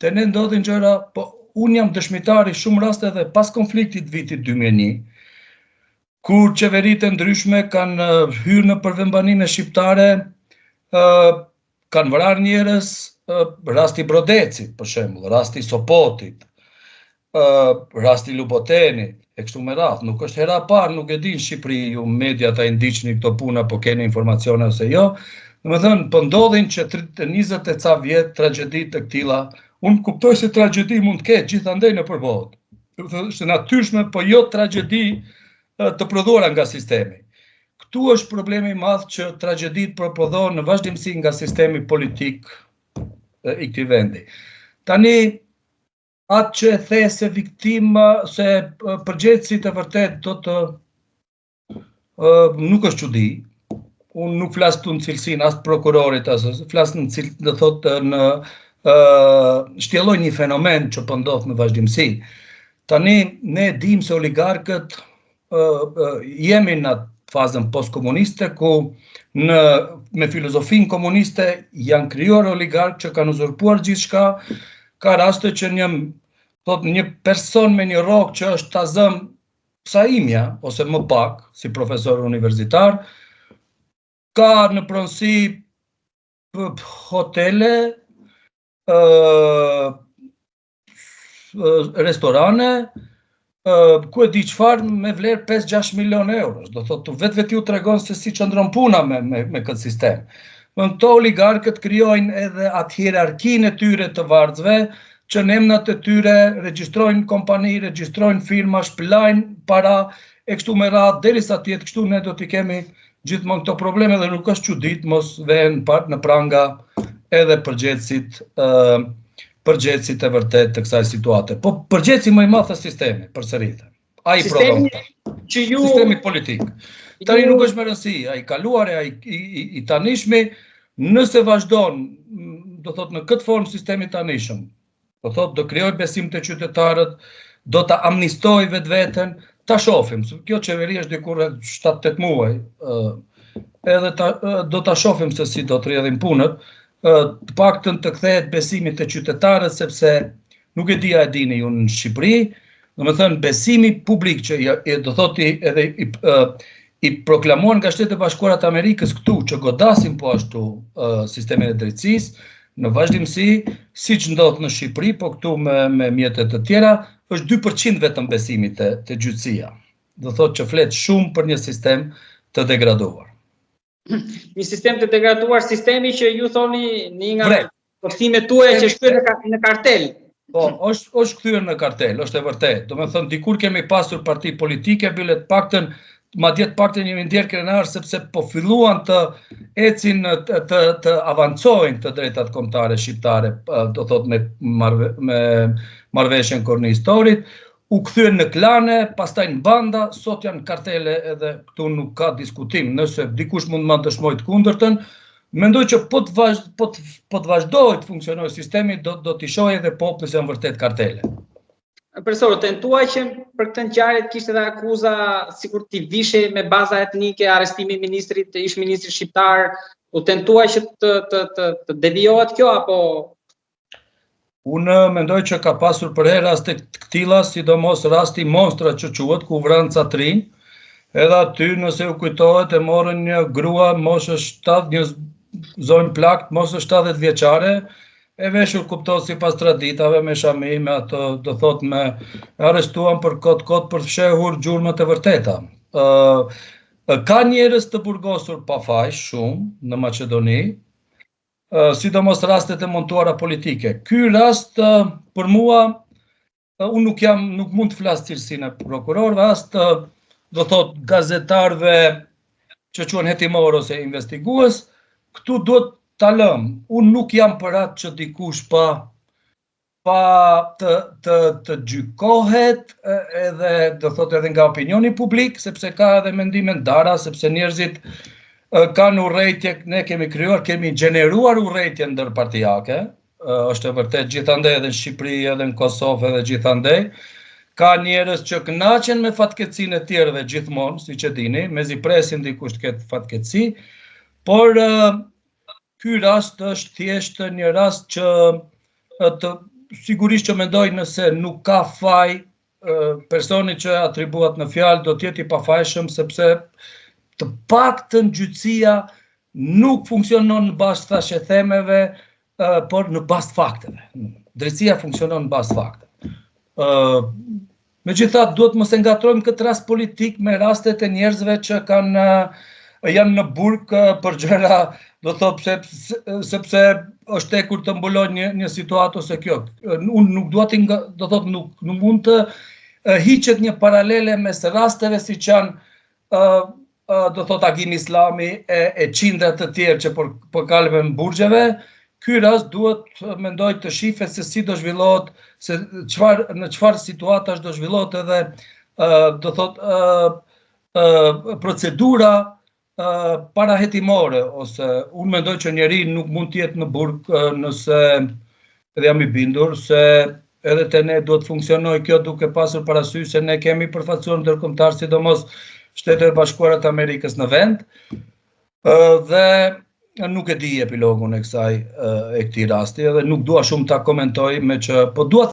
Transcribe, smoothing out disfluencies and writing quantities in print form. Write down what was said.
të ne ndodhin gjëra, po unë jam dëshmitari shumë raste dhe pas konfliktit vitit 2001, kur qeveritë ndryshme kanë hyrë në përvembanime shqiptare, kanë vrarë njerëz, rasti Brodecit, për shembull, rasti Sopotit, rasti Lubotenit, e kështu me radhë. Nuk është hera parë, nuk e di në Shqipëri, ju media ta ndiqni këto puna, po keni informacione ose jo. Domethënë, po ndodhin që 20 e ca vjet tragjedi të këtilla. Unë kuptoj se tragjedi mund të ketë gjithandej nëpër botë. Është natyrshme, po jo tragjedi të prodhuara nga sistemi. Këtu është problemi i madh që tragjeditë prodhohen në vazhdimsi nga sistemi politik i këtij vendi. Tani atë që e the se viktima, se përgjegjësit e vërtet do të nuk është çudi. Unë nuk flas këtu në cilësinë as prokurorit, as flas në do thotë në shtjelloj një fenomen që po ndodh në vazhdimsi. Tani ne dim se oligarkët jemi në fazën postkomuniste ku me filozofinë komuniste janë krijuar oligarkë që kanë uzurpuar gjithçka. Ka raste që një person me një rrok që është tazëm sa imja ose më pak si profesor universitar, ka në pronësi hotele, restorane, ku e di çfarë me vlerë 5-6 milion euro. Do thotë vetë ju tregon se si çndron puna me këtë sistem. Këto oligarkët krijojnë edhe atë hierarkinë e tyre të varësve, që në emnat e tyre regjistrojnë kompani, regjistrojnë firma, shpëlajnë para e kështu me radhë, derisa të jetë kështu ne do t'i kemi gjithmonë këto probleme dhe nuk është çuditë mos vehen në pranga edhe përgjegjësit e vërtet të kësaj situate. Po përgjegjësi më i madh është sistemi, përsëritem. Ai prodhon sistemi politik. Tani nuk është më rëndësi, ai kaluari, ai i tanishmi, nëse vazhdon, do thotë në këtë formë sistemi i tanishëm, do thotë do krijoj besim te qytetarët, do ta amnistoj vetveten, ta shohim. Kjo qeveri është dikur 7-8 muaj. Edhe do ta shohim se si do të rrjedhin punët, të paktën të kthehet besimi te qytetarët, sepse nuk e di a e dini ju në Shqipëri, domethënë besimi publik që do thotë edhe i proklamuar nga Shtetet e Bashkuara të Amerikës këtu që godasin po ashtu sistemin e drejtësisë, në vazhdimsi, siç ndodh në Shqipëri, po këtu me mjetet të tjera, është 2% vetëm besimi te gjyqësia. Do thotë që flet shumë për një sistem të degraduar. Një sistem të degraduar, sistemi që ju thoni një nga postimet tuaja që shkruhet në kartel. Po, është kthyer në kartel, është e vërtetë. Domethënë dikur kemi pasur parti politike, bile të paktën madje të paktën jemi ndjer krenar sepse po filluan të ecin të avancojnë të drejtat kombëtare shqiptare, do thotë me marrëveshjen kornihistorit, u kthyen në klane, pastaj në banda, sot janë kartele edhe këtu nuk ka diskutim, nëse dikush mund të dëshmojë të kundërtën, mendoj që po të vazhdojë të funksionojë sistemi, do t'i shohë edhe populli se janë vërtet kartele. Profesor, tentuaj që për këtë ngjarje kishte edhe akuza sikur t'i vishe me baza etnike arrestimi i ish ministrit shqiptar, u tentuaj që të devijohet kjo apo? Unë mendoj që ka pasur për herë raste të këtilla, sidomos rasti Monstra që quhet, ku vranë Catrin, edhe aty nëse u kujtohet e morën një grua moshës 7, një zonjë plakt moshës 70 vjeçare, e veshur kuptohet sipas traditave me shami, me ato do thotë me arrestuan për kot për fshehur gjurmët e vërteta. Ka njerëz të burgosur pa faj shumë në Maqedoni, sidomos rastet e montuara politike. Ky rast për mua, unë nuk mund të flas cilësinë e prokurorëve, as do thotë gazetarëve që quhen hetimor ose investigues, këtu duhet ta lëm. Unë nuk jam për atë që dikush pa të gjykohet edhe do thotë edhe nga opinioni publik, sepse ka edhe mendime ndara, sepse njerëzit kanë urrëtie, ne kemi krijuar, kemi gjeneruar urrëtie ndërpartijake, është e vërtet gjithandej edhe në Shqipëri, edhe në Kosovë, edhe gjithandej. Ka njerëz që kënaqen me fatkeqësinë e tjerëve gjithmonë, siç e dini, mezi presin dikush të ketë fatkeqësi, por ky rast është thjesht një rast që sigurisht që mendoj nëse nuk ka faj, personi që atribuat në fjalë do t'jeti i pafajshëm, sepse të paktën gjyqësia nuk funksionon në bazë thashë themeve, por në bazë fakteve. Drejtësia funksionon në bazë fakteve. Megjithatë, duhet mos e ngatrojmë këtë rast politik me rastet e njerëzve që janë në burg për gjëra, do thotë sepse është tekur të mbulojë një situatë ose kjo. Unë nuk dua do thotë nuk mund të hiqet një paralele mes rasteve siç janë do thotë Agimi Islami e qindra të tjerë që po kalën në burgjeve. Ky rast duhet mendoj të shihet se si do zhvillohet, se në çfarë situatash do zhvillohet edhe do thotë procedura parahetimore, ose unë mendoj që njeri nuk mund të jetë në burg nëse edhe jam i bindur se edhe te ne duhet funksionoj kjo duke pasur parasysh se ne kemi përfaqësuar ndërkombëtar, sidomos Shtetet e Bashkuara të Amerikës në vend, dhe nuk e di epilogun e këtij rasti, edhe nuk dua shumë ta komentoj, me që po dua